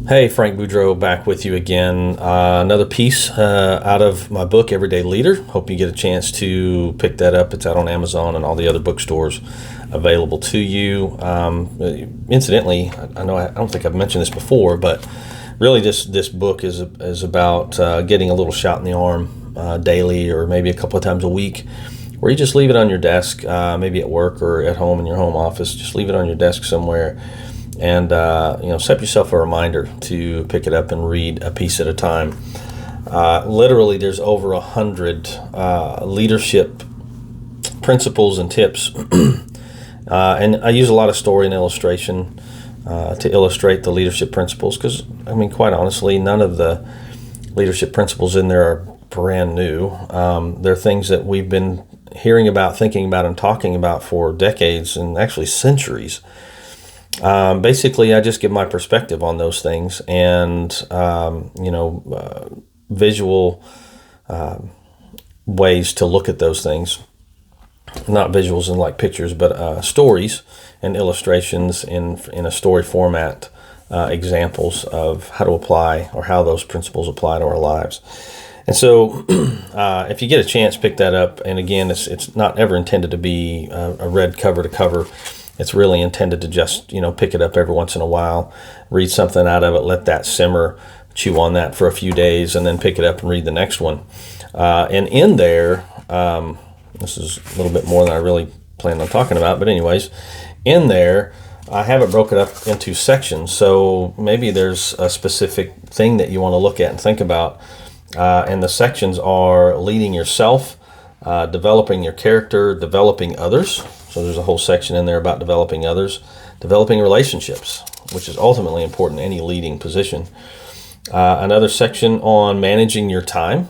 Hey, Frank Boudreau back with you again. Another piece out of my book, Everyday Leader. Hope you get a chance to pick that up. It's out on Amazon and all the other bookstores available to you. Incidentally, I don't think I've mentioned this before, but really this book is about getting a little shot in the arm daily or maybe a couple of times a week, where you just leave it on your desk, maybe at work or at home in your home office. Just leave it on your desk somewhere and set yourself a reminder to pick it up and read a piece at a time. Literally, there's over 100 leadership principles and tips, and I use a lot of story and illustration to illustrate the leadership principles, because quite honestly, none of the leadership principles in there are brand new. They're things that we've been hearing about, thinking about, and talking about for decades and actually centuries. Basically, I just give my perspective on those things and, visual ways to look at those things. Not visuals in like pictures, but stories and illustrations in a story format, examples of how to apply or how those principles apply to our lives. And so if you get a chance, pick that up. And again, it's not ever intended to be a read cover to cover. It's really intended to just, pick it up every once in a while, read something out of it, let that simmer, chew on that for a few days, and then pick it up and read the next one. And in there, this is a little bit more than I really planned on talking about, but anyways, in there, I have it broken up into sections. So maybe there's a specific thing that you want to look at and think about. And the sections are leading yourself, developing your character, developing others. So there's a whole section in there about developing others, developing relationships, which is ultimately important in any leading position. Another section on managing your time,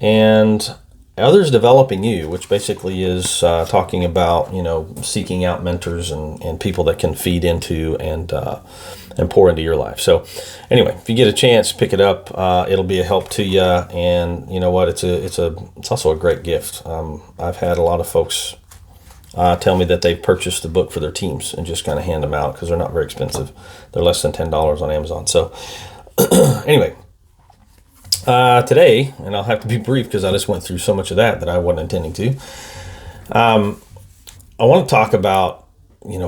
and others developing you, which basically is talking about, seeking out mentors and people that can feed into and pour into your life. So anyway, if you get a chance, pick it up. It'll be a help to you. And you know what? It's also a great gift. I've had a lot of folks tell me that they've purchased the book for their teams and just kind of hand them out because they're not very expensive. They're less than $10 on Amazon. So anyway, today, and I'll have to be brief because I just went through so much of that I wasn't intending to. I want to talk about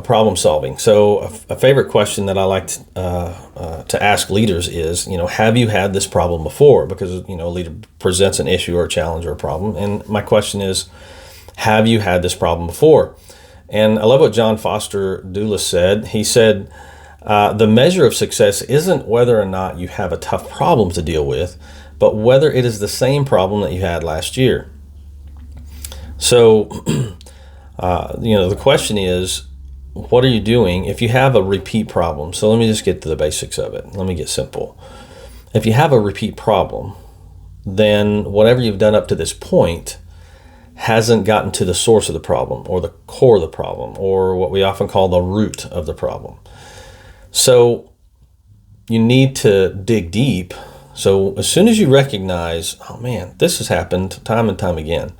problem solving. So a favorite question that I like to ask leaders is, have you had this problem before? Because a leader presents an issue or a challenge or a problem, and my question is, have you had this problem before? And I love what John Foster Dulles said. He said, the measure of success isn't whether or not you have a tough problem to deal with, but whether it is the same problem that you had last year. So, the question is, what are you doing if you have a repeat problem? So let me just get to the basics of it. Let me get simple. If you have a repeat problem, then whatever you've done up to this point hasn't gotten to the source of the problem or the core of the problem, or what we often call the root of the problem. So you need to dig deep. So as soon as you recognize, oh man, this has happened time and time again,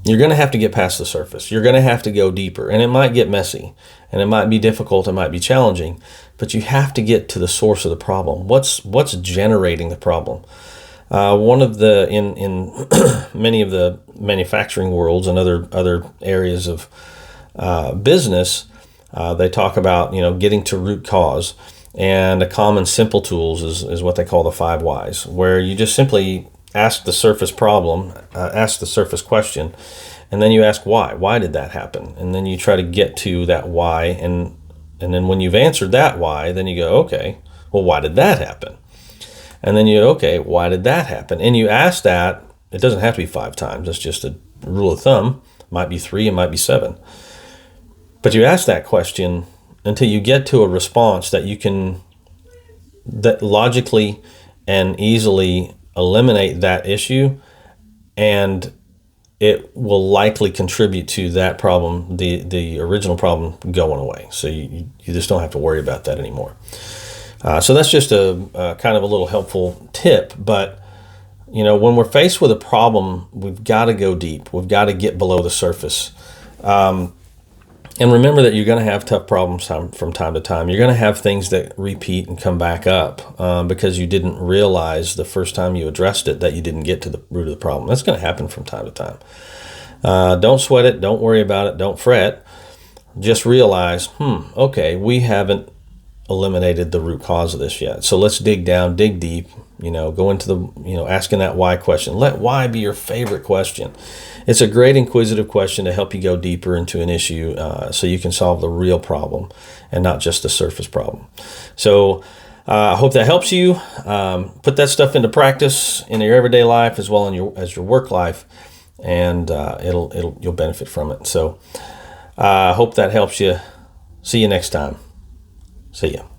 you're going to have to get past the surface. You're going to have to go deeper, and it might get messy, and it might be difficult, it might be challenging, but you have to get to the source of the problem. What's generating the problem? One of the in many of the manufacturing worlds and other areas of business, they talk about getting to root cause, and a common simple tools is what they call the 5 whys, where you just simply ask the surface problem, ask the surface question, and then you ask why. Why did that happen? And then you try to get to that why, and then when you've answered that why, then you go, okay, well, why did that happen? And then you go, okay, why did that happen? And you ask that. It doesn't have to be 5 times. That's just a rule of thumb. It might be 3, it might be 7. But you ask that question until you get to a response that that logically and easily eliminate that issue, and it will likely contribute to that problem, the original problem, going away. So you just don't have to worry about that anymore. So that's just a kind of a little helpful tip. But when we're faced with a problem, we've got to go deep. We've got to get below the surface. And remember that you're going to have tough problems from time to time. You're going to have things that repeat and come back up because you didn't realize the first time you addressed it that you didn't get to the root of the problem. That's going to happen from time to time. Don't sweat it. Don't worry about it. Don't fret. Just realize, okay, we haven't eliminated the root cause of this yet. So let's dig down, dig deep, go into the, asking that why question. Let why be your favorite question. It's a great inquisitive question to help you go deeper into an issue so you can solve the real problem and not just the surface problem. So I hope that helps you. Put that stuff into practice in your everyday life as well as your work life, and you'll benefit from it. So I hope that helps you. See you next time. See ya.